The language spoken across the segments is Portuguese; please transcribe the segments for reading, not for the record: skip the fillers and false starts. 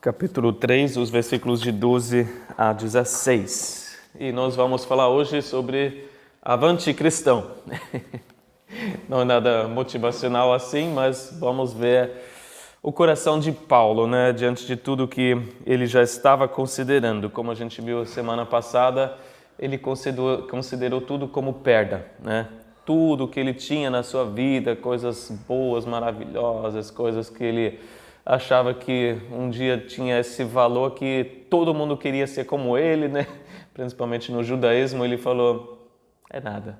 capítulo 3, os versículos de 12 a 16. E nós vamos falar hoje sobre avante cristão. Não é nada motivacional assim, mas vamos ver o coração de Paulo, né? Diante de tudo que ele já estava considerando. Como a gente viu semana passada, ele considerou tudo como perda, né? Tudo que ele tinha na sua vida, coisas boas, maravilhosas, coisas que ele achava que um dia tinha esse valor que todo mundo queria ser como ele, né? Principalmente no judaísmo, ele falou, é nada.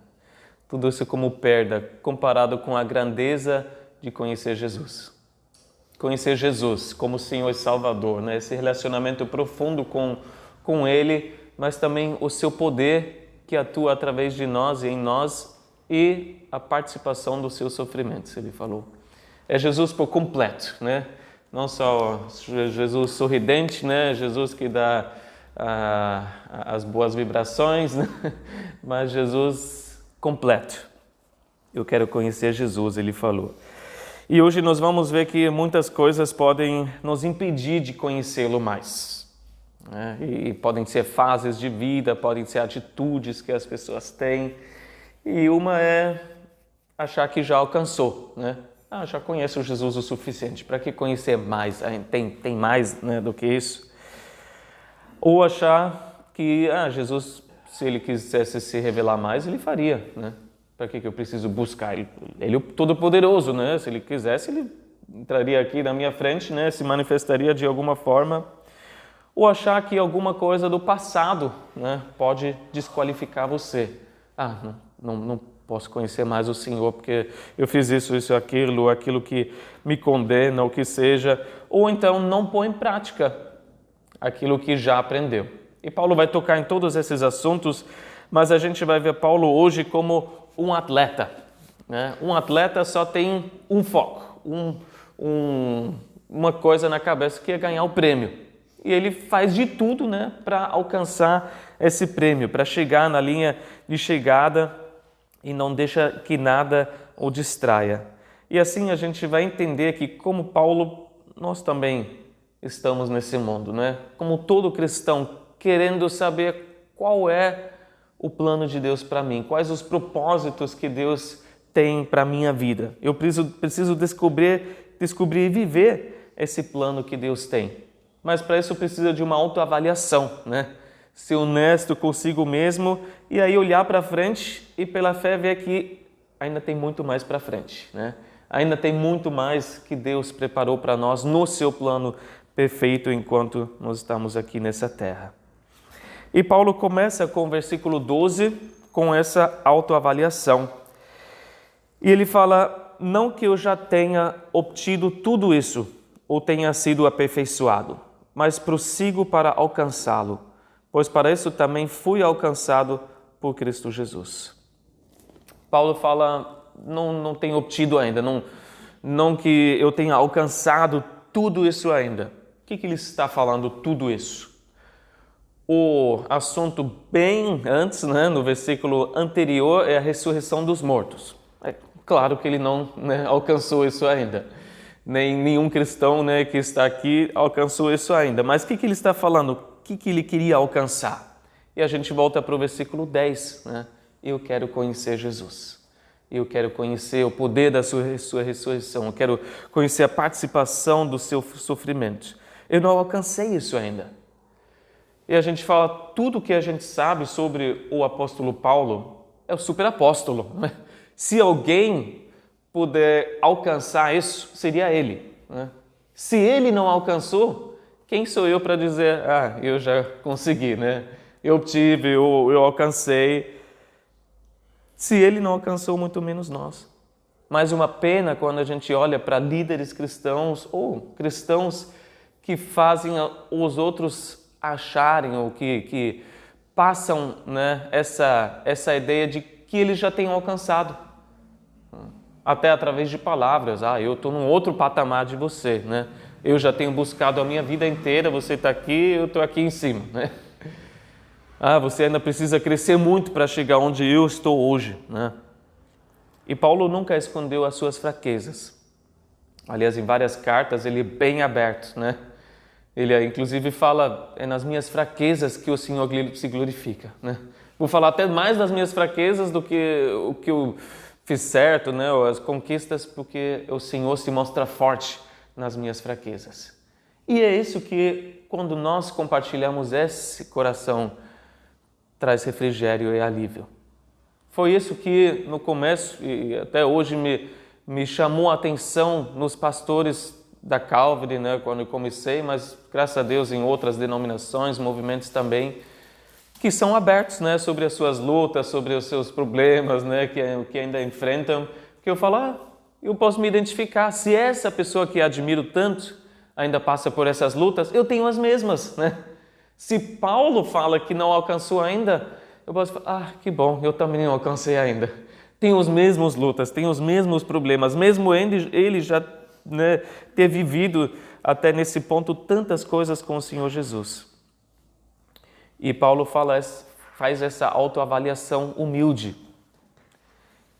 Tudo isso como perda, comparado com a grandeza de conhecer Jesus. Conhecer Jesus como Senhor e Salvador, né? Esse relacionamento profundo com Ele, mas também o seu poder que atua através de nós e em nós e a participação dos seus sofrimentos, ele falou. É Jesus por completo, né? Não só Jesus sorridente, né? Jesus que dá as boas vibrações, né? Mas Jesus completo. Eu quero conhecer Jesus, ele falou. E hoje nós vamos ver que muitas coisas podem nos impedir de conhecê-lo mais. Né? E podem ser fases de vida, podem ser atitudes que as pessoas têm. E uma é achar que já alcançou, né? Já conheço Jesus o suficiente, para que conhecer mais? Tem mais, né, do que isso? Ou achar que Jesus, se ele quisesse se revelar mais, ele faria, né? Para que eu preciso buscar? Ele é o Todo-Poderoso, né? Se ele quisesse, ele entraria aqui na minha frente, né? Se manifestaria de alguma forma. Ou achar que alguma coisa do passado, né, pode desqualificar você. Não posso conhecer mais o Senhor porque eu fiz isso, aquilo que me condena, o que seja. Ou então não pôr em prática aquilo que já aprendeu. E Paulo vai tocar em todos esses assuntos, mas a gente vai ver Paulo hoje como um atleta. Né? Um atleta só tem um foco, uma coisa na cabeça que é ganhar o prêmio. E ele faz de tudo, né, para alcançar esse prêmio, para chegar na linha de chegada e não deixa que nada o distraia. E assim a gente vai entender que, como Paulo, nós também estamos nesse mundo, né? Como todo cristão, querendo saber qual é o plano de Deus para mim, quais os propósitos que Deus tem para a minha vida. Eu preciso descobrir e viver esse plano que Deus tem. Mas para isso precisa de uma autoavaliação, né? Ser honesto consigo mesmo e aí olhar para frente e pela fé ver que ainda tem muito mais para frente, né? Ainda tem muito mais que Deus preparou para nós no seu plano perfeito enquanto nós estamos aqui nessa terra. E Paulo começa com o versículo 12 com essa autoavaliação. E ele fala, não que eu já tenha obtido tudo isso ou tenha sido aperfeiçoado, mas prossigo para alcançá-lo, pois para isso também fui alcançado por Cristo Jesus. Paulo fala, não tenho obtido ainda, não que eu tenha alcançado tudo isso ainda. O que ele está falando, tudo isso? O assunto bem antes, né, no versículo anterior, é a ressurreição dos mortos. É claro que ele não, né, alcançou isso ainda. Nem nenhum cristão, né, que está aqui alcançou isso ainda. Mas o que ele está falando? O que ele queria alcançar? E a gente volta para o versículo 10. Né? Eu quero conhecer Jesus. Eu quero conhecer o poder da sua ressurreição. Eu quero conhecer a participação do seu sofrimento. Eu não alcancei isso ainda. E a gente fala, tudo que a gente sabe sobre o apóstolo Paulo é o superapóstolo. Né? Se alguém puder alcançar isso, seria ele. Né? Se ele não alcançou, quem sou eu para dizer, eu já consegui, né? Eu tive, eu alcancei. Se ele não alcançou, muito menos nós. Mais uma pena quando a gente olha para líderes cristãos ou cristãos que fazem os outros acharem ou que passam, né, essa ideia de que eles já têm alcançado. Até através de palavras, eu estou num outro patamar de você, né? Eu já tenho buscado a minha vida inteira, você está aqui, eu estou aqui em cima, né? Você ainda precisa crescer muito para chegar onde eu estou hoje, né? E Paulo nunca escondeu as suas fraquezas. Aliás, em várias cartas ele é bem aberto, né? Ele inclusive fala, é nas minhas fraquezas que o Senhor se glorifica, né? Vou falar até mais das minhas fraquezas do que o que eu fiz certo, né? Ou as conquistas, porque o Senhor se mostra forte nas minhas fraquezas. E é isso que, quando nós compartilhamos esse coração, traz refrigério e alívio. Foi isso que no começo e até hoje me chamou a atenção nos pastores da Calvary, né, quando eu comecei, mas graças a Deus em outras denominações, movimentos também, que são abertos, né, sobre as suas lutas, sobre os seus problemas, né, que ainda enfrentam, que eu falo, eu posso me identificar, se essa pessoa que admiro tanto ainda passa por essas lutas, eu tenho as mesmas, né? Se Paulo fala que não alcançou ainda, eu posso falar, que bom, eu também não alcancei ainda. Tenho os mesmos lutas, tenho os mesmos problemas, mesmo ele já, né, ter vivido até nesse ponto tantas coisas com o Senhor Jesus. E Paulo faz essa autoavaliação humilde.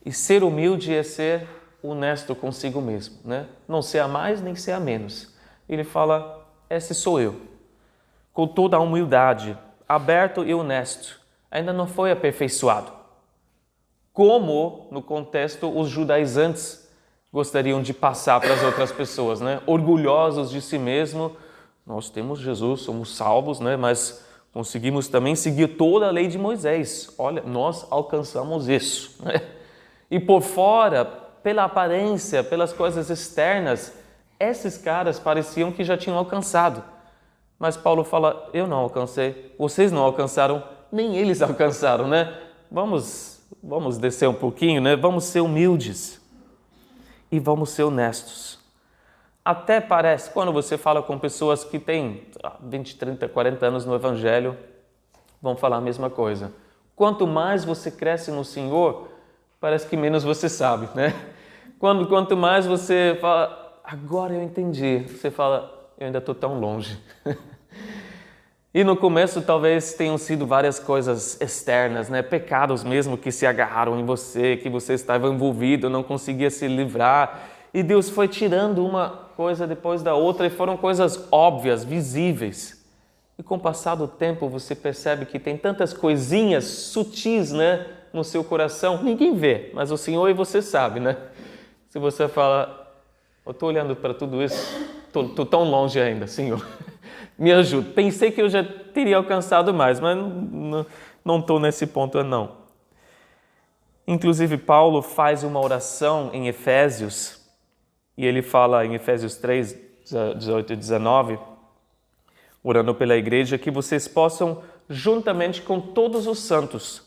E ser humilde é ser honesto consigo mesmo, né? Não ser a mais nem ser a menos. Ele fala, esse sou eu. Com toda a humildade, aberto e honesto. Ainda não foi aperfeiçoado. Como, no contexto, os judaizantes gostariam de passar para as outras pessoas, né? Orgulhosos de si mesmo. Nós temos Jesus, somos salvos, né? Mas conseguimos também seguir toda a lei de Moisés. Olha, nós alcançamos isso, né? E por fora, pela aparência, pelas coisas externas, esses caras pareciam que já tinham alcançado. Mas Paulo fala, eu não alcancei, vocês não alcançaram, nem eles alcançaram, né? Vamos descer um pouquinho, né? Vamos ser humildes e vamos ser honestos. Até parece, quando você fala com pessoas que têm 20, 30, 40 anos no Evangelho, vão falar a mesma coisa. Quanto mais você cresce no Senhor, parece que menos você sabe, né? Quanto mais você fala, agora eu entendi, você fala, eu ainda estou tão longe. E no começo talvez tenham sido várias coisas externas, né? Pecados mesmo que se agarraram em você, que você estava envolvido, não conseguia se livrar. E Deus foi tirando uma coisa depois da outra e foram coisas óbvias, visíveis. E com o passar do tempo você percebe que tem tantas coisinhas sutis, né, no seu coração. Ninguém vê, mas o Senhor e você sabe, né? Se você fala, eu estou olhando para tudo isso, estou tão longe ainda, Senhor. Me ajuda. Pensei que eu já teria alcançado mais, mas não estou nesse ponto não. Inclusive, Paulo faz uma oração em Efésios, e ele fala em Efésios 3, 18 e 19, orando pela igreja, que vocês possam, juntamente com todos os santos,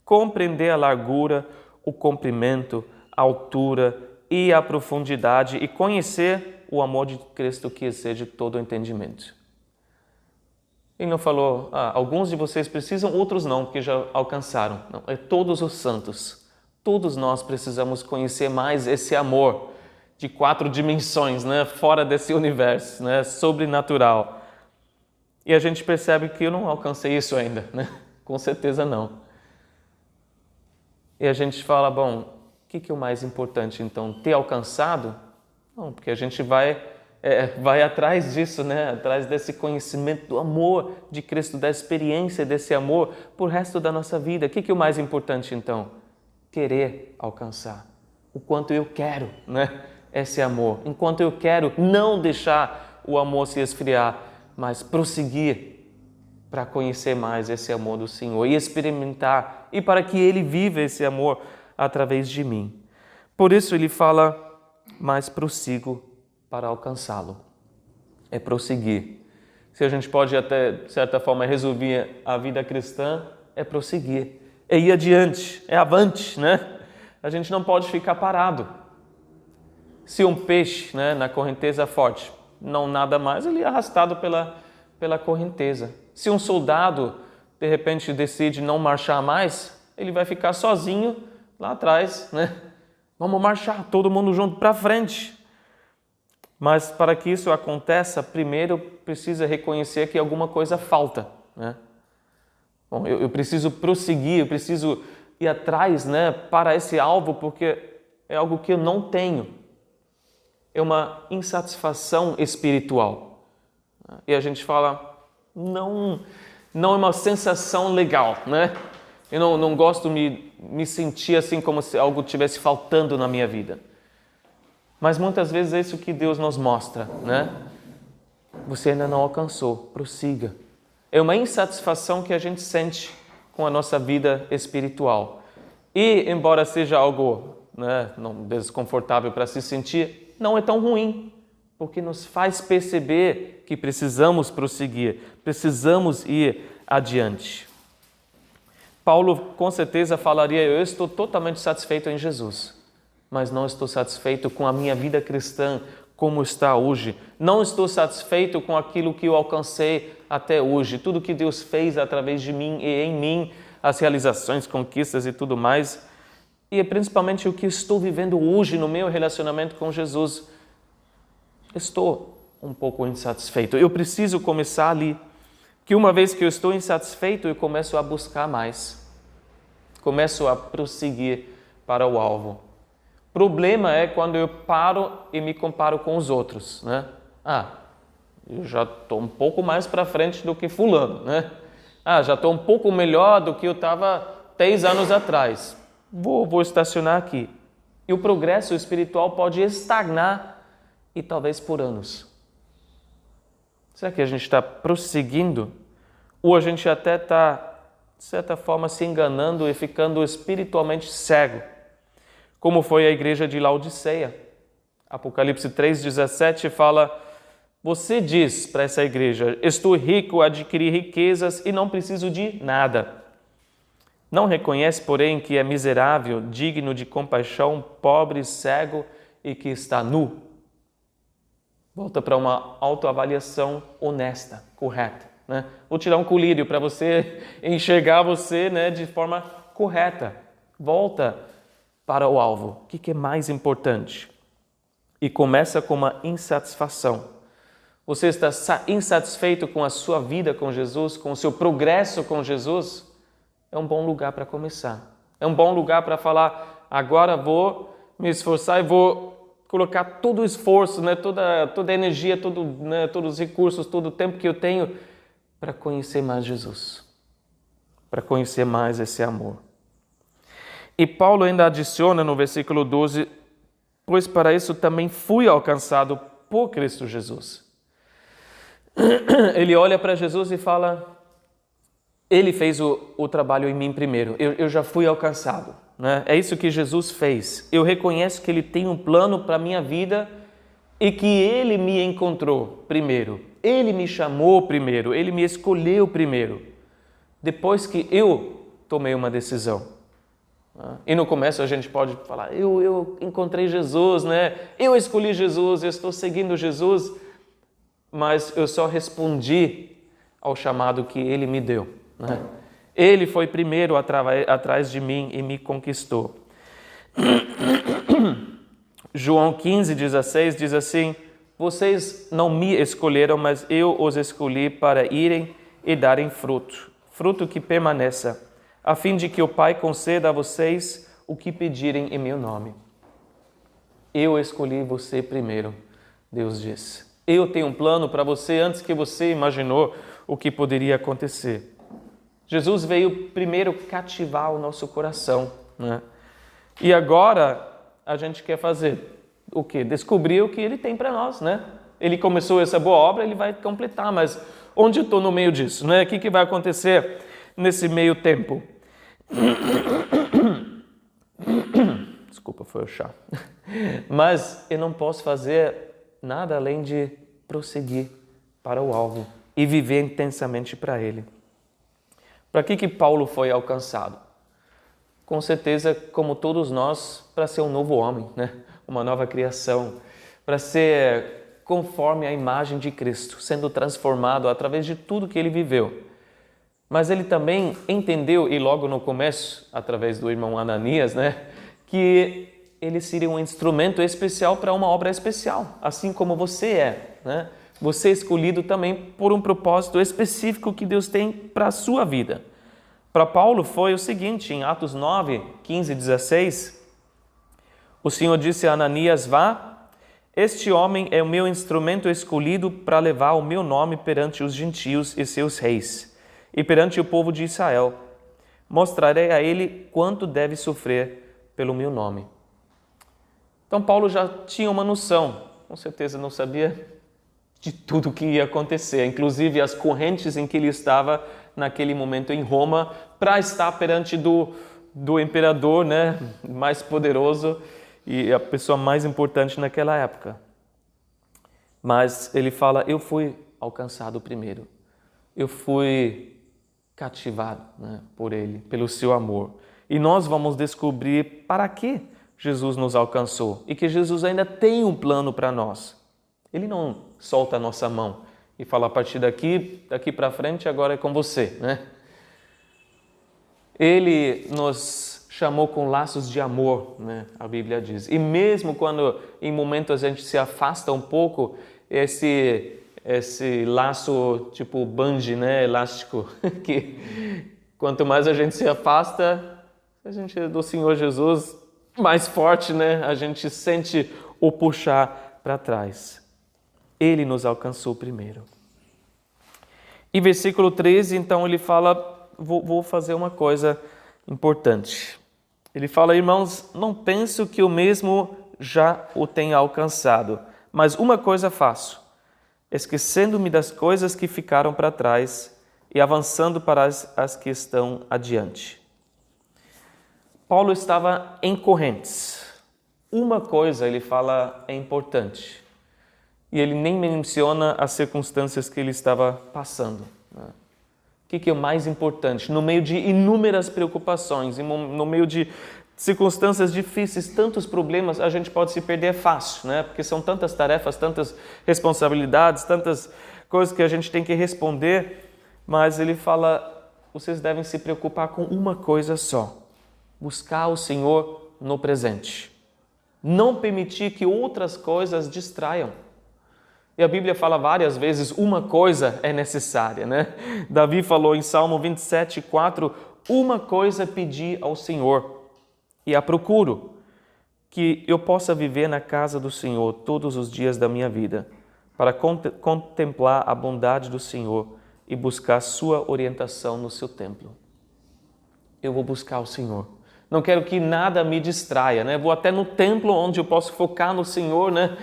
compreender a largura, o comprimento, a altura e a profundidade e conhecer o amor de Cristo que excede todo o entendimento. Ele não falou, alguns de vocês precisam, outros não, porque já alcançaram. Não, é todos os santos. Todos nós precisamos conhecer mais esse amor de 4 dimensões, né, fora desse universo, né, sobrenatural. E a gente percebe que eu não alcancei isso ainda, né? Com certeza não. E a gente fala, bom, o que é o mais importante então? Ter alcançado? Não, porque a gente vai atrás disso, né? Atrás desse conhecimento do amor de Cristo, da experiência desse amor por resto da nossa vida. O que é o mais importante então? Querer alcançar. O quanto eu quero, né? Esse amor. Enquanto eu quero não deixar o amor se esfriar, mas prosseguir para conhecer mais esse amor do Senhor e experimentar, e para que Ele viva esse amor através de mim. Por isso ele fala, mas prossigo para alcançá-lo. É prosseguir. Se a gente pode até, de certa forma, resumir a vida cristã, é prosseguir. É ir adiante, é avante, né? A gente não pode ficar parado. Se um peixe, né, na correnteza forte não nada mais, ele é arrastado pela correnteza. Se um soldado, de repente, decide não marchar mais, ele vai ficar sozinho lá atrás, né? Vamos marchar, todo mundo junto para frente. Mas para que isso aconteça, primeiro precisa reconhecer que alguma coisa falta, né? Bom, eu preciso prosseguir, eu preciso ir atrás, né, para esse alvo, porque é algo que eu não tenho. É uma insatisfação espiritual. E a gente fala, não é uma sensação legal, né? Eu não gosto de me sentir assim como se algo estivesse faltando na minha vida. Mas muitas vezes é isso que Deus nos mostra, né? Você ainda não alcançou, prossiga. É uma insatisfação que a gente sente com a nossa vida espiritual. E, embora seja algo, né, não desconfortável para se sentir, não é tão ruim, porque nos faz perceber que precisamos prosseguir, precisamos ir adiante. Paulo com certeza falaria, eu estou totalmente satisfeito em Jesus, mas não estou satisfeito com a minha vida cristã como está hoje. Não estou satisfeito com aquilo que eu alcancei até hoje, tudo que Deus fez através de mim e em mim, as realizações, conquistas e tudo mais. E é principalmente o que estou vivendo hoje no meu relacionamento com Jesus. Estou um pouco insatisfeito. Eu preciso começar ali. Que uma vez que eu estou insatisfeito, eu começo a buscar mais. Começo a prosseguir para o alvo. O problema é quando eu paro e me comparo com os outros, né? Eu já estou um pouco mais para frente do que fulano, né? Já estou um pouco melhor do que eu estava 10 anos atrás. Vou estacionar aqui. E o progresso espiritual pode estagnar e talvez por anos. Será que a gente está prosseguindo? Ou a gente até está, de certa forma, se enganando e ficando espiritualmente cego? Como foi a igreja de Laodiceia. Apocalipse 3,17 fala, você diz para essa igreja, estou rico, adquiri riquezas e não preciso de nada. Não reconhece, porém, que é miserável, digno de compaixão, pobre, cego e que está nu. Volta para uma autoavaliação honesta, correta, né? Vou tirar um colírio para você enxergar você, né, de forma correta. Volta para o alvo. O que é mais importante? E começa com uma insatisfação. Você está insatisfeito com a sua vida com Jesus, com o seu progresso com Jesus? É um bom lugar para começar. É um bom lugar para falar, agora vou me esforçar e vou colocar todo o esforço, né, toda a energia, todos os recursos, todo o tempo que eu tenho para conhecer mais Jesus, para conhecer mais esse amor. E Paulo ainda adiciona no versículo 12, pois para isso também fui alcançado por Cristo Jesus. Ele olha para Jesus e fala, ele fez o trabalho em mim primeiro, eu já fui alcançado. Né? É isso que Jesus fez. Eu reconheço que Ele tem um plano para a minha vida e que Ele me encontrou primeiro. Ele me chamou primeiro. Ele me escolheu primeiro. Depois que eu tomei uma decisão. E no começo a gente pode falar, eu encontrei Jesus, né? Eu escolhi Jesus, eu estou seguindo Jesus, mas eu só respondi ao chamado que Ele me deu, né? Ele foi primeiro atrás de mim e me conquistou. João 15,16 diz assim, vocês não me escolheram, mas eu os escolhi para irem e darem fruto, fruto que permaneça, a fim de que o Pai conceda a vocês o que pedirem em meu nome. Eu escolhi você primeiro, Deus diz. Eu tenho um plano para você antes que você imaginou o que poderia acontecer. Jesus veio primeiro cativar o nosso coração, né? E agora a gente quer fazer o quê? Descobrir o que Ele tem para nós, né? Ele começou essa boa obra, Ele vai completar, mas onde eu estou no meio disso, né? O que vai acontecer nesse meio tempo? Desculpa, foi o chá. Mas eu não posso fazer nada além de prosseguir para o alvo e viver intensamente para Ele. Para que Paulo foi alcançado? Com certeza, como todos nós, para ser um novo homem, né? Uma nova criação, para ser conforme a imagem de Cristo, sendo transformado através de tudo que ele viveu. Mas ele também entendeu, e logo no começo, através do irmão Ananias, né, que ele seria um instrumento especial para uma obra especial, assim como você é, né? Você é escolhido também por um propósito específico que Deus tem para a sua vida. Para Paulo foi o seguinte, em Atos 9, 15 e 16, o Senhor disse a Ananias, vá, Este homem é o meu instrumento escolhido para levar o meu nome perante os gentios e seus reis, e perante o povo de Israel. Mostrarei a ele quanto deve sofrer pelo meu nome. Então Paulo já tinha uma noção, com certeza não sabia de tudo o que ia acontecer, inclusive as correntes em que ele estava naquele momento em Roma, para estar perante do imperador, né, mais poderoso e a pessoa mais importante naquela época. Mas ele fala, eu fui alcançado primeiro, eu fui cativado, né, por ele, pelo seu amor. E nós vamos descobrir para que Jesus nos alcançou e que Jesus ainda tem um plano para nós. Ele não solta a nossa mão e fala, a partir daqui para frente, agora é com você, né? Ele nos chamou com laços de amor, né? A Bíblia diz. E mesmo quando em momentos a gente se afasta um pouco, esse laço tipo bungee, né? Elástico, que quanto mais a gente se afasta, a gente do Senhor Jesus, mais forte, né? A gente sente o puxar para trás. Ele nos alcançou primeiro. E versículo 13, então ele fala, vou fazer uma coisa importante. Ele fala, irmãos, não penso que eu mesmo já o tenha alcançado, mas uma coisa faço, esquecendo-me das coisas que ficaram para trás e avançando para as que estão adiante. Paulo estava em correntes. Uma coisa, ele fala, é importante. E ele nem menciona as circunstâncias que ele estava passando. O que é o mais importante? No meio de inúmeras preocupações, no meio de circunstâncias difíceis, tantos problemas, a gente pode se perder fácil, né? Porque são tantas tarefas, tantas responsabilidades, tantas coisas que a gente tem que responder. Mas ele fala, vocês devem se preocupar com uma coisa só. Buscar o Senhor no presente. Não permitir que outras coisas distraiam. E a Bíblia fala várias vezes, uma coisa é necessária, né? Davi falou em Salmo 27:4, uma coisa pedi ao Senhor e a procuro, que eu possa viver na casa do Senhor todos os dias da minha vida, para contemplar a bondade do Senhor e buscar sua orientação no seu templo. Eu vou buscar o Senhor. Não quero que nada me distraia, né? Vou até no templo onde eu posso focar no Senhor, né?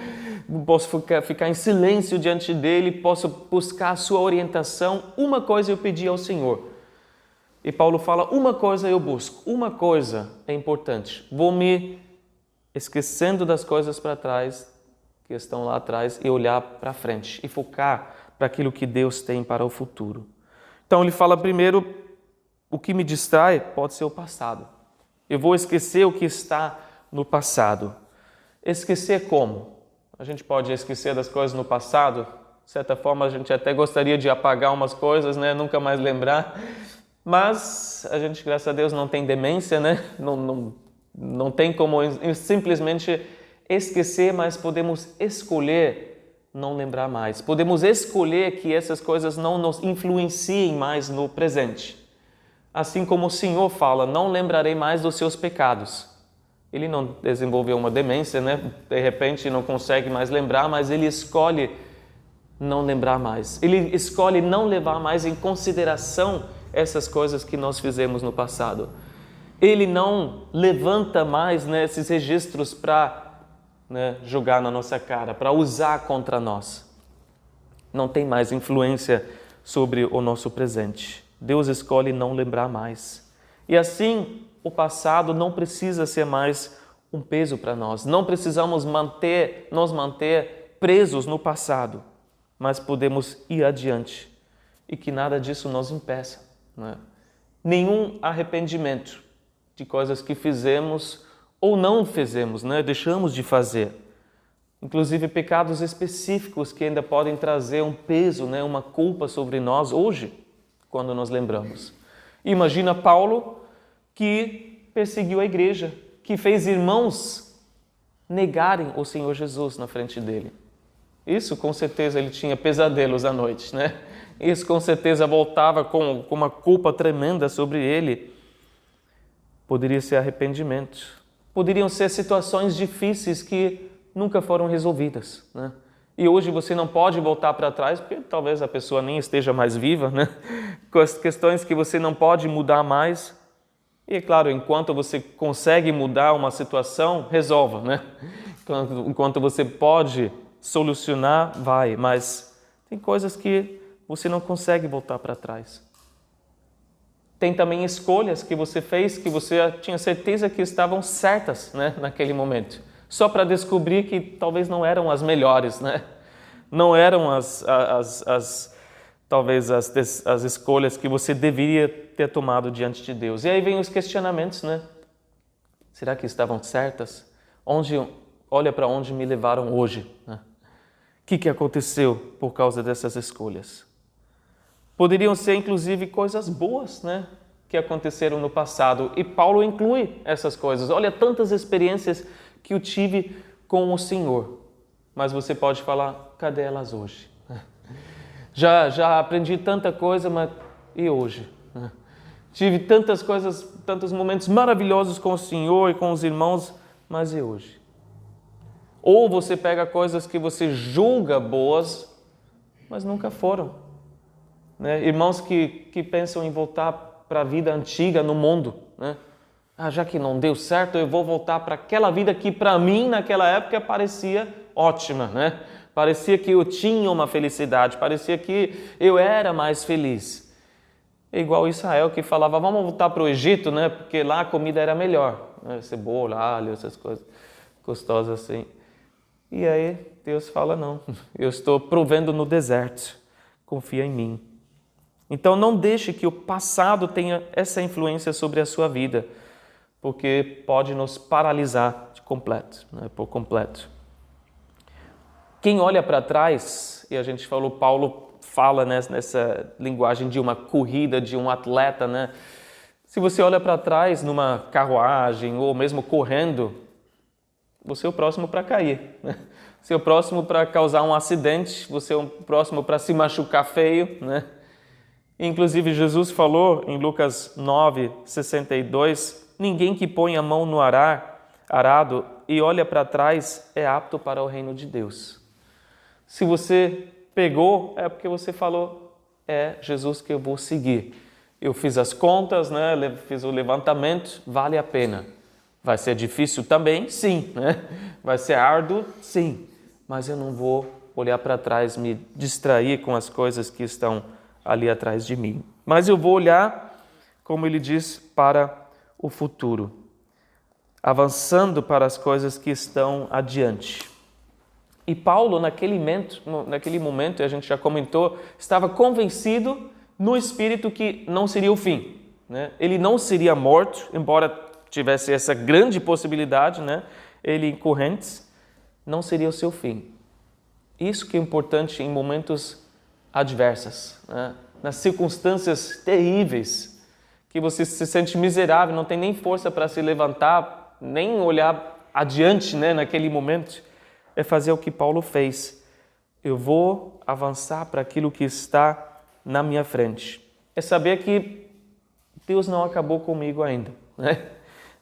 Posso ficar em silêncio diante dele, posso buscar a sua orientação. Uma coisa eu pedi ao Senhor. E Paulo fala, uma coisa eu busco, uma coisa é importante. Vou me esquecendo das coisas para trás, que estão lá atrás, e olhar para frente e focar para aquilo que Deus tem para o futuro. Então ele fala primeiro, o que me distrai pode ser o passado. Eu vou esquecer o que está no passado. Esquecer como? A gente pode esquecer das coisas no passado. De certa forma, a gente até gostaria de apagar umas coisas, né? Nunca mais lembrar. Mas a gente, graças a Deus, não tem demência, né? Não tem como simplesmente esquecer, mas podemos escolher não lembrar mais. Podemos escolher que essas coisas não nos influenciem mais no presente. Assim como o Senhor fala, não lembrarei mais dos seus pecados. Ele não desenvolveu uma demência, né? De repente não consegue mais lembrar, mas ele escolhe não lembrar mais. Ele escolhe não levar mais em consideração essas coisas que nós fizemos no passado. Ele não levanta mais, né, esses registros para, né, jogar na nossa cara, para usar contra nós. Não tem mais influência sobre o nosso presente. Deus escolhe não lembrar mais. E assim, o passado não precisa ser mais um peso para nós. Não precisamos nos manter presos no passado, mas podemos ir adiante e que nada disso nos impeça, né? Nenhum arrependimento de coisas que fizemos ou não fizemos, né? Deixamos de fazer. Inclusive pecados específicos que ainda podem trazer um peso, né? Uma culpa sobre nós hoje, quando nos lembramos. Imagina Paulo, que perseguiu a igreja, que fez irmãos negarem o Senhor Jesus na frente dele. Isso, com certeza, ele tinha pesadelos à noite, né? Isso, com certeza, voltava com uma culpa tremenda sobre ele. Poderia ser arrependimento. Poderiam ser situações difíceis que nunca foram resolvidas, né? E hoje você não pode voltar para trás, porque talvez a pessoa nem esteja mais viva, né? Questões que você não pode mudar mais. E, é claro, enquanto você consegue mudar uma situação, resolva, né? Enquanto você pode solucionar, vai. Mas tem coisas que você não consegue voltar para trás. Tem também escolhas que você fez que você tinha certeza que estavam certas, né, naquele momento. Só para descobrir que talvez não eram as melhores, né? Não eram talvez as escolhas que você deveria ter tomado diante de Deus. E aí vem os questionamentos, né? Será que estavam certas? Olha para onde me levaram hoje, né? O que aconteceu por causa dessas escolhas? Poderiam ser, inclusive, coisas boas, né, que aconteceram no passado. E Paulo inclui essas coisas. Olha, tantas experiências que eu tive com o Senhor. Mas você pode falar, cadê elas hoje? Já aprendi tanta coisa, mas e hoje? Tive tantas coisas, tantos momentos maravilhosos com o Senhor e com os irmãos, mas e hoje? Ou você pega coisas que você julga boas, mas nunca foram. Né? Irmãos que pensam em voltar para a vida antiga no mundo, né? Já que não deu certo, eu vou voltar para aquela vida que para mim naquela época parecia ótima, né? Parecia que eu tinha uma felicidade, parecia que eu era mais feliz. É igual Israel que falava, vamos voltar para o Egito, né? Porque lá a comida era melhor, né? Cebola, alho, essas coisas gostosas assim. E aí Deus fala, não, eu estou provendo no deserto, confia em mim. Então não deixe que o passado tenha essa influência sobre a sua vida, porque pode nos paralisar por completo. Quem olha para trás, e a gente falou, Paulo fala nessa linguagem de uma corrida, de um atleta, né? Se você olha para trás numa carruagem ou mesmo correndo, você é o próximo para cair, né? Você é o próximo para causar um acidente, você é o próximo para se machucar feio, né? Inclusive, Jesus falou em Lucas 9:62, ninguém que põe a mão no arado e olha para trás é apto para o reino de Deus. Se você pegou, é porque você falou, é Jesus que eu vou seguir. Eu fiz as contas, né? Fiz o levantamento, vale a pena. Vai ser difícil também? Sim. Né? Vai ser árduo? Sim. Mas eu não vou olhar para trás, me distrair com as coisas que estão ali atrás de mim. Mas eu vou olhar, como ele diz, para o futuro, avançando para as coisas que estão adiante. E Paulo, naquele momento, e a gente já comentou, estava convencido no Espírito que não seria o fim, né? Ele não seria morto, embora tivesse essa grande possibilidade, né? Ele em correntes, não seria o seu fim. Isso que é importante em momentos adversas, né? Nas circunstâncias terríveis, que você se sente miserável, não tem nem força para se levantar, nem olhar adiante, né? Naquele momento, é fazer o que Paulo fez. Eu vou avançar para aquilo que está na minha frente. É saber que Deus não acabou comigo ainda, né?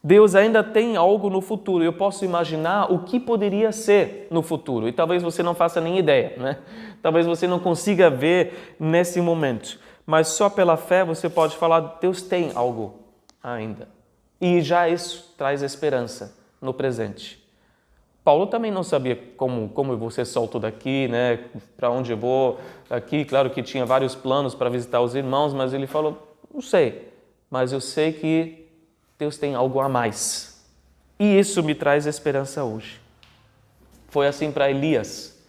Deus ainda tem algo no futuro. Eu posso imaginar o que poderia ser no futuro. E talvez você não faça nem ideia, né? Talvez você não consiga ver nesse momento. Mas só pela fé você pode falar, Deus tem algo ainda. E já isso traz esperança no presente. Paulo também não sabia como eu vou ser solto daqui, né? Para onde eu vou aqui. Claro que tinha vários planos para visitar os irmãos, mas ele falou, não sei. Mas eu sei que Deus tem algo a mais. E isso me traz esperança hoje. Foi assim para Elias.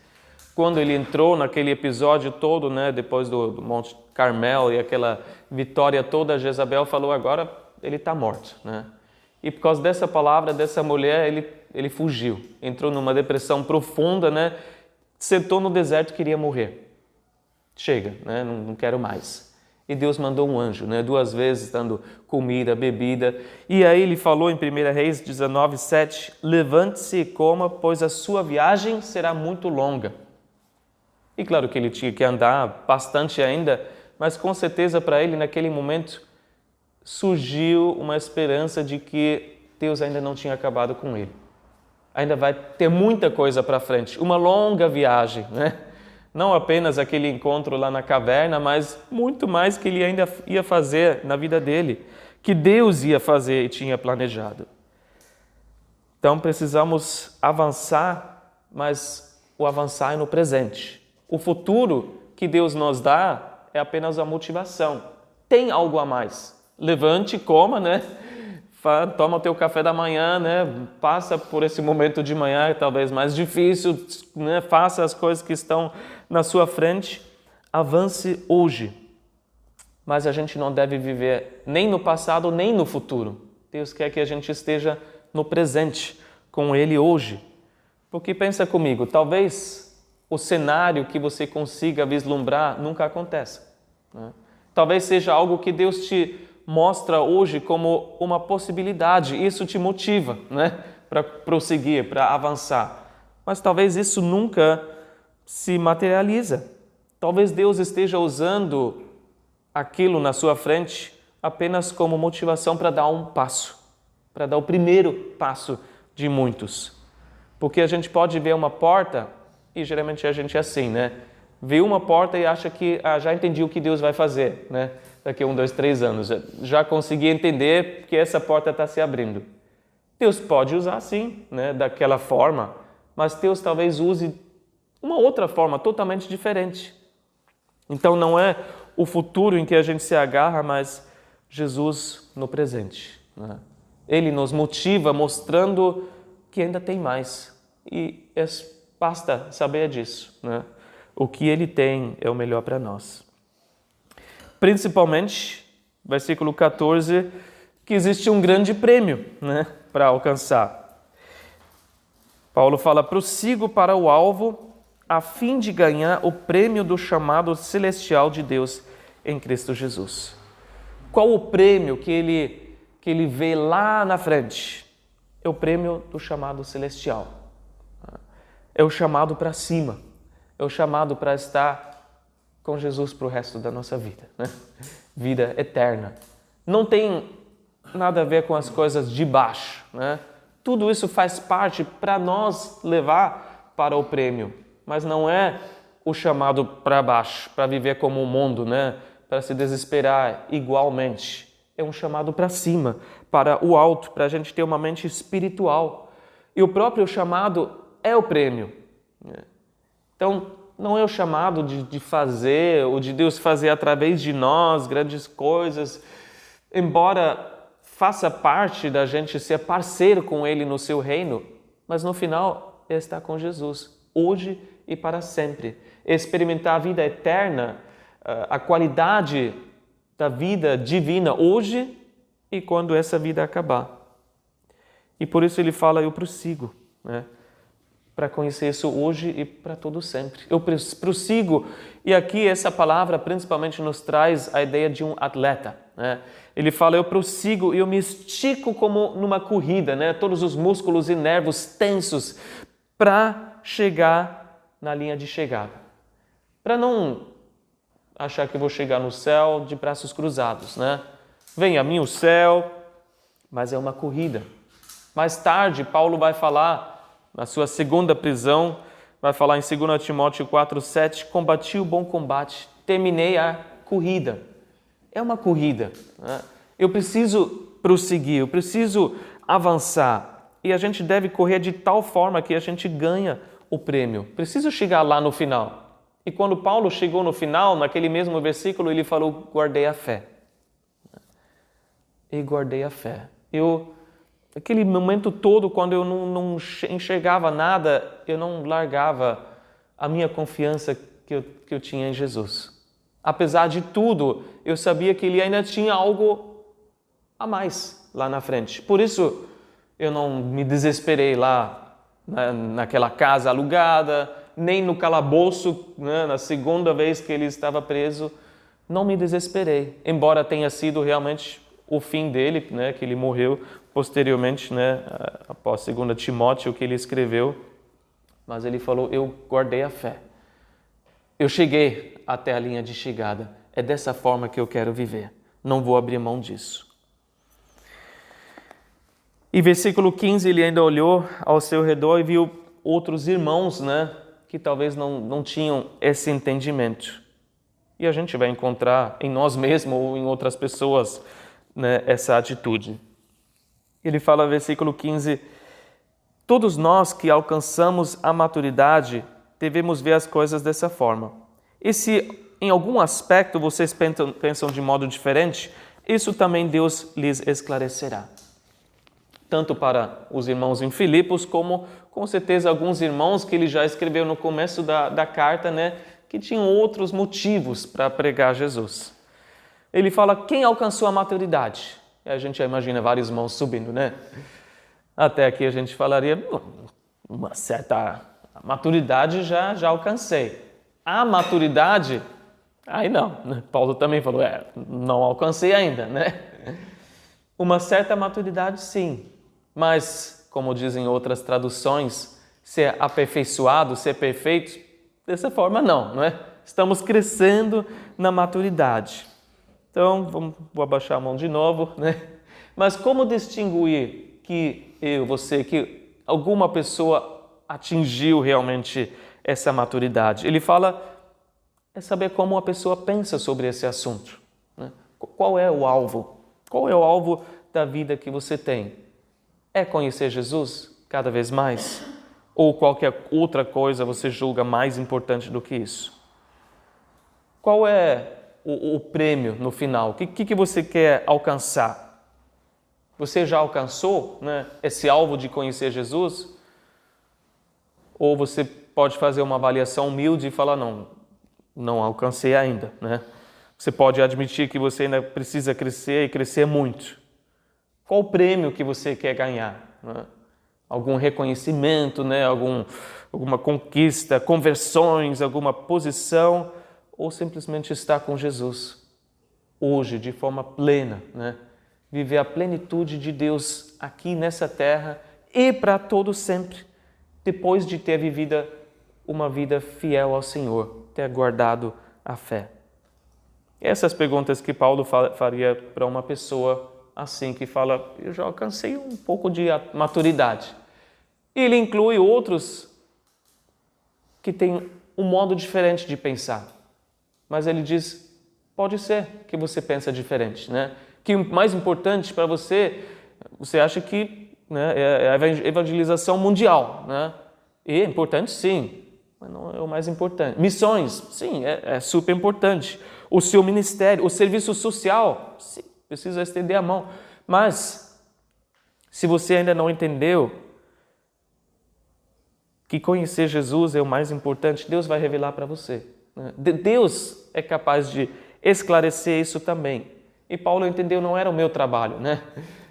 Quando ele entrou naquele episódio todo, né, depois do Monte Carmel e aquela vitória toda, Jezabel falou, agora ele está morto, né? E por causa dessa palavra, dessa mulher, ele fugiu. Entrou numa depressão profunda, né? Sentou no deserto e queria morrer. Chega, né? Não quero mais. E Deus mandou um anjo, né? 2 vezes dando comida, bebida. E aí ele falou em 1 Reis 19:7, levante-se e coma, pois a sua viagem será muito longa. E claro que ele tinha que andar bastante ainda, mas com certeza para ele naquele momento surgiu uma esperança de que Deus ainda não tinha acabado com ele. Ainda vai ter muita coisa para frente, uma longa viagem, né? Não apenas aquele encontro lá na caverna, mas muito mais que ele ainda ia fazer na vida dele, que Deus ia fazer e tinha planejado. Então precisamos avançar, mas o avançar é no presente. O futuro que Deus nos dá é apenas a motivação. Tem algo a mais. Levante, coma, né? Toma o teu café da manhã, né? Passa por esse momento de manhã, talvez mais difícil, né? Faça as coisas que estão na sua frente. Avance hoje. Mas a gente não deve viver nem no passado, nem no futuro. Deus quer que a gente esteja no presente com Ele hoje. Porque pensa comigo, talvez o cenário que você consiga vislumbrar nunca aconteça, né? Talvez seja algo que Deus te mostra hoje como uma possibilidade. Isso te motiva, né? Para prosseguir, para avançar. Mas talvez isso nunca se materializa. Talvez Deus esteja usando aquilo na sua frente apenas como motivação para dar um passo, para dar o primeiro passo de muitos. Porque a gente pode ver uma porta, e geralmente a gente é assim, né? Vê uma porta e acha que já entendi o que Deus vai fazer, né? Daqui a 1, 2, 3 anos. Já consegui entender que essa porta está se abrindo. Deus pode usar sim, né? Daquela forma, mas Deus talvez use uma outra forma totalmente diferente. Então não é o futuro em que a gente se agarra, mas Jesus no presente, né? Ele nos motiva mostrando que ainda tem mais. E basta saber disso, né? O que Ele tem é o melhor para nós. Principalmente, versículo 14, que existe um grande prêmio, né, para alcançar. Paulo fala, prossigo para o alvo, a fim de ganhar o prêmio do chamado celestial de Deus em Cristo Jesus. Qual o prêmio que ele vê lá na frente? É o prêmio do chamado celestial. É o chamado para cima. É o chamado para estar com Jesus para o resto da nossa vida, né? Vida eterna. Não tem nada a ver com as coisas de baixo, né? Tudo isso faz parte para nós levar para o prêmio, mas não é o chamado para baixo, para viver como o mundo, né? Para se desesperar igualmente. É um chamado para cima, para o alto, para a gente ter uma mente espiritual. E o próprio chamado é o prêmio. Então, não é o chamado de fazer, ou de Deus fazer através de nós grandes coisas, embora faça parte da gente ser parceiro com Ele no seu reino, mas no final é estar com Jesus, hoje e para sempre. É experimentar a vida eterna, a qualidade da vida divina hoje e quando essa vida acabar. E por isso ele fala, eu prossigo, né? Para conhecer isso hoje e para todo sempre. Eu prossigo, e aqui essa palavra principalmente nos traz a ideia de um atleta, né? Ele fala, eu prossigo e eu me estico como numa corrida, né? Todos os músculos e nervos tensos para chegar na linha de chegada. Para não achar que eu vou chegar no céu de braços cruzados, né? Vem a mim o céu, mas é uma corrida. Mais tarde, Paulo vai falar, na sua segunda prisão, vai falar em 2 Timóteo 4:7, combati o bom combate, terminei a corrida. É uma corrida, né? Eu preciso prosseguir, eu preciso avançar. E a gente deve correr de tal forma que a gente ganha o prêmio. Preciso chegar lá no final. E quando Paulo chegou no final, naquele mesmo versículo, ele falou, guardei a fé. E guardei a fé. Aquele momento todo, quando eu não enxergava nada, eu não largava a minha confiança que eu tinha em Jesus. Apesar de tudo, eu sabia que Ele ainda tinha algo a mais lá na frente. Por isso, eu não me desesperei lá naquela casa alugada, nem no calabouço, né, na segunda vez que ele estava preso. Não me desesperei, embora tenha sido realmente o fim dele, né, que ele morreu posteriormente, né, após 2 Timóteo, que ele escreveu. Mas ele falou, eu guardei a fé. Eu cheguei até a linha de chegada. É dessa forma que eu quero viver. Não vou abrir mão disso. E versículo 15, ele ainda olhou ao seu redor e viu outros irmãos, né, que talvez não tinham esse entendimento. E a gente vai encontrar em nós mesmos ou em outras pessoas, né, essa atitude. Ele fala, versículo 15, todos nós que alcançamos a maturidade devemos ver as coisas dessa forma. E se em algum aspecto vocês pensam de modo diferente, isso também Deus lhes esclarecerá. Tanto para os irmãos em Filipos, como com certeza alguns irmãos que ele já escreveu no começo da carta, né, que tinham outros motivos para pregar Jesus. Ele fala, quem alcançou a maturidade? E a gente já imagina várias mãos subindo, né? Até aqui a gente falaria, uma certa maturidade já alcancei. A maturidade, aí não, né? Paulo também falou, não alcancei ainda, né? Uma certa maturidade, sim. Mas, como dizem outras traduções, ser aperfeiçoado, ser perfeito, dessa forma não é? Estamos crescendo na maturidade. Então, vou abaixar a mão de novo, né? Mas como distinguir que você, que alguma pessoa atingiu realmente essa maturidade? Ele fala, é saber como a pessoa pensa sobre esse assunto, né? Qual é o alvo? Qual é o alvo da vida que você tem? É conhecer Jesus cada vez mais? Ou qualquer outra coisa você julga mais importante do que isso? Qual é o prêmio no final? O que você quer alcançar? Você já alcançou, né, esse alvo de conhecer Jesus? Ou você pode fazer uma avaliação humilde e falar, não alcancei ainda, né? Você pode admitir que você ainda precisa crescer e crescer muito. Qual o prêmio que você quer ganhar, né? Algum reconhecimento, né? Alguma conquista, conversões, alguma posição, ou simplesmente estar com Jesus hoje, de forma plena, né? Viver a plenitude de Deus aqui nessa terra e para todo sempre, depois de ter vivido uma vida fiel ao Senhor, ter guardado a fé. Essas perguntas que Paulo faria para uma pessoa assim, que fala, eu já alcancei um pouco de maturidade. E ele inclui outros que têm um modo diferente de pensar. Mas ele diz, pode ser que você pensa diferente, né? Que o mais importante para você acha que, né, é a evangelização mundial, né? E é importante sim, mas não é o mais importante. Missões, sim, é super importante. O seu ministério, o serviço social, sim, precisa estender a mão. Mas, se você ainda não entendeu que conhecer Jesus é o mais importante, Deus vai revelar para você, né? Deus é capaz de esclarecer isso também. E Paulo entendeu, não era o meu trabalho, né?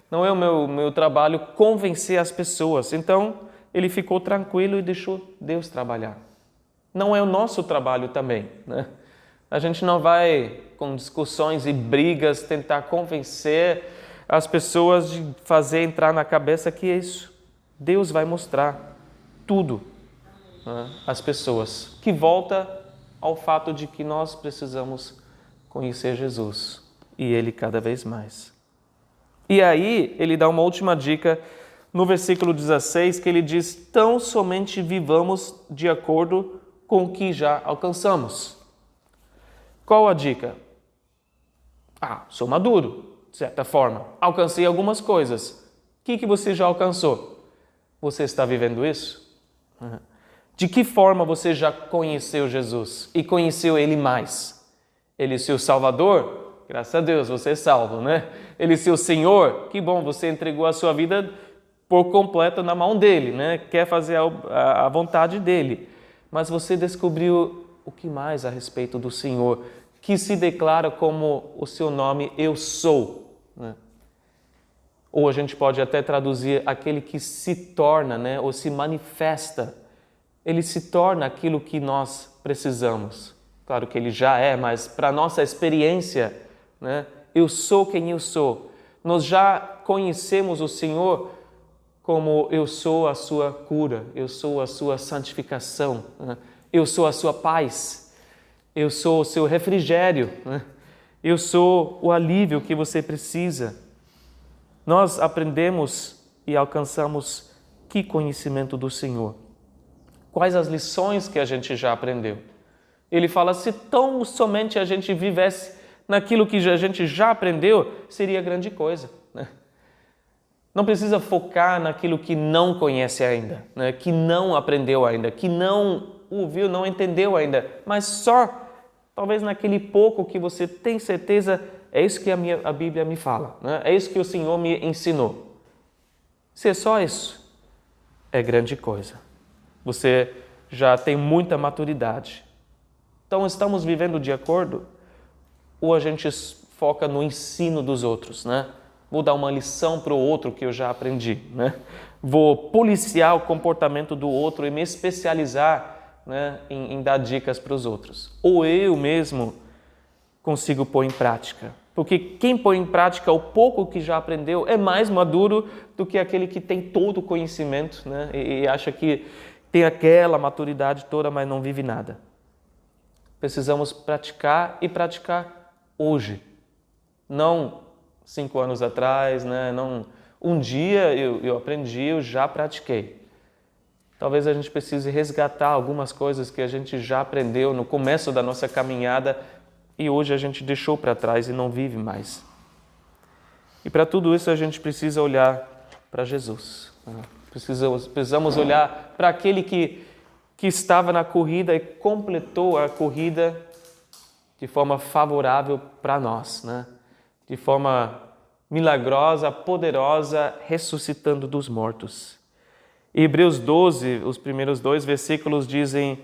Não é o meu trabalho convencer as pessoas. Então, ele ficou tranquilo e deixou Deus trabalhar. Não é o nosso trabalho também, né? A gente não vai, com discussões e brigas, tentar convencer as pessoas de fazer entrar na cabeça que é isso. Deus vai mostrar tudo, né, às pessoas, que volta ao fato de que nós precisamos conhecer Jesus e Ele cada vez mais. E aí, ele dá uma última dica no versículo 16, que ele diz, tão somente vivamos de acordo com o que já alcançamos. Qual a dica? Sou maduro, de certa forma. Alcancei algumas coisas. O que você já alcançou? Você está vivendo isso? De que forma você já conheceu Jesus e conheceu Ele mais? Ele é seu Salvador? Graças a Deus, você é salvo, né? Ele é seu Senhor? Que bom, você entregou a sua vida por completo na mão dele, né? Quer fazer a vontade dele. Mas você descobriu o que mais a respeito do Senhor, que se declara como o seu nome, eu sou, né? Ou a gente pode até traduzir aquele que se torna, né? Ou se manifesta. Ele se torna aquilo que nós precisamos. Claro que ele já é, mas para a nossa experiência, né? Eu sou quem eu sou. Nós já conhecemos o Senhor como eu sou a sua cura, eu sou a sua santificação, né? Eu sou a sua paz, eu sou o seu refrigério, né? Eu sou o alívio que você precisa. Nós aprendemos e alcançamos que conhecimento do Senhor? Quais as lições que a gente já aprendeu? Ele fala, se tão somente a gente vivesse naquilo que a gente já aprendeu, seria grande coisa, né? Não precisa focar naquilo que não conhece ainda, né? Que não aprendeu ainda, que não ouviu, não entendeu ainda, mas só, talvez naquele pouco que você tem certeza, é isso que a Bíblia me fala, né? É isso que o Senhor me ensinou. Se é só isso, é grande coisa. Você já tem muita maturidade. Então, estamos vivendo de acordo? Ou a gente foca no ensino dos outros, né? Vou dar uma lição para o outro que eu já aprendi, né? Vou policiar o comportamento do outro e me especializar, né, em dar dicas para os outros. Ou eu mesmo consigo pôr em prática. Porque quem põe em prática o pouco que já aprendeu é mais maduro do que aquele que tem todo o conhecimento, né, e acha que tem aquela maturidade toda, mas não vive nada. Precisamos praticar e praticar hoje. Não 5 anos atrás, né? Não, um dia eu aprendi, eu já pratiquei. Talvez a gente precise resgatar algumas coisas que a gente já aprendeu no começo da nossa caminhada e hoje a gente deixou para trás e não vive mais. E para tudo isso a gente precisa olhar para Jesus. Precisamos olhar para aquele que estava na corrida e completou a corrida de forma favorável para nós, né? De forma milagrosa, poderosa, ressuscitando dos mortos. Em Hebreus 12, os primeiros 2 versículos dizem: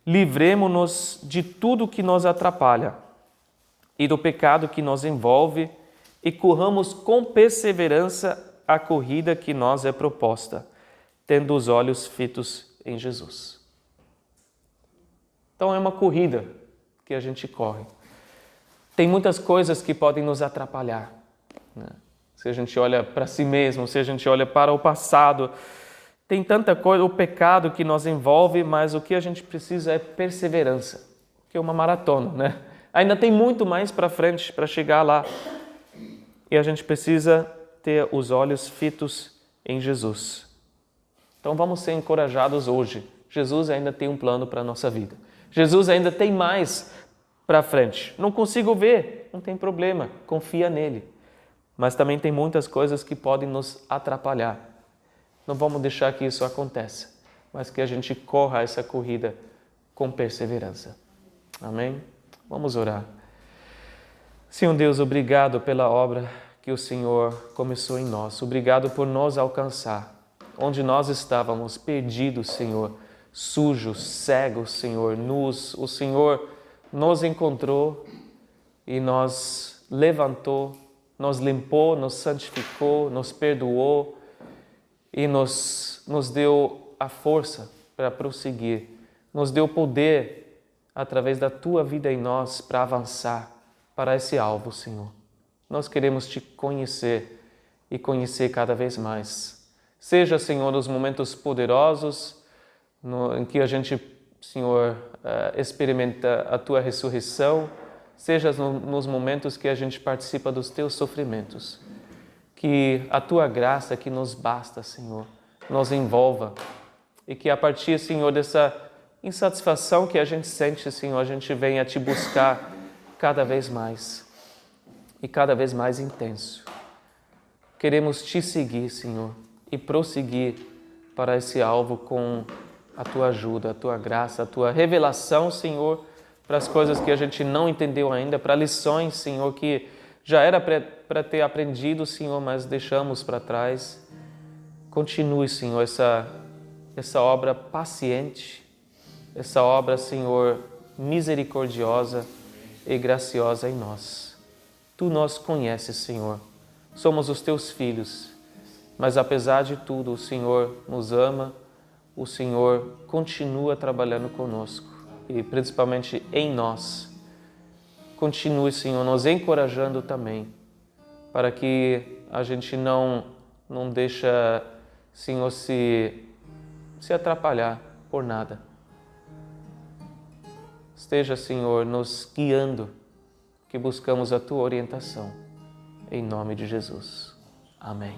livremo-nos de tudo que nos atrapalha e do pecado que nos envolve e corramos com perseverança a corrida que nos é proposta, tendo os olhos fitos em Jesus. Então é uma corrida que a gente corre. Tem muitas coisas que podem nos atrapalhar, né? Se a gente olha para si mesmo, se a gente olha para o passado, tem tanta coisa, o pecado que nos envolve, mas o que a gente precisa é perseverança, que é uma maratona, né? Ainda tem muito mais para frente para chegar lá. E a gente precisa ter os olhos fitos em Jesus. Então vamos ser encorajados hoje. Jesus ainda tem um plano para a nossa vida. Jesus ainda tem mais para frente. Não consigo ver, não tem problema, confia nele. Mas também tem muitas coisas que podem nos atrapalhar. Não vamos deixar que isso aconteça, mas que a gente corra essa corrida com perseverança. Amém? Vamos orar. Senhor Deus, obrigado pela obra que o Senhor começou em nós. Obrigado por nos alcançar, onde nós estávamos perdidos, Senhor, sujos, cegos, Senhor, nus. O Senhor nos encontrou e nos levantou, nos limpou, nos santificou, nos perdoou e nos deu a força para prosseguir. Nos deu poder através da Tua vida em nós para avançar para esse alvo, Senhor. Nós queremos Te conhecer e conhecer cada vez mais. Seja, Senhor, nos momentos poderosos em que a gente, Senhor, experimenta a Tua ressurreição, seja nos momentos que a gente participa dos Teus sofrimentos. Que a Tua graça que nos basta, Senhor, nos envolva e que a partir, Senhor, dessa insatisfação que a gente sente, Senhor, a gente venha Te buscar cada vez mais e cada vez mais intenso. Queremos Te seguir, Senhor, e prosseguir para esse alvo com a Tua ajuda, a Tua graça, a Tua revelação, Senhor, para as coisas que a gente não entendeu ainda, para lições, Senhor, que já era para ter aprendido, Senhor, mas deixamos para trás. Continue, Senhor, essa obra paciente, essa obra, Senhor, misericordiosa e graciosa em nós. Tu nos conheces, Senhor. Somos os Teus filhos, mas apesar de tudo, o Senhor nos ama, o Senhor continua trabalhando conosco e principalmente em nós. Continue, Senhor, nos encorajando também, para que a gente não deixa, Senhor, se atrapalhar por nada. Esteja, Senhor, nos guiando, que buscamos a Tua orientação. Em nome de Jesus. Amém.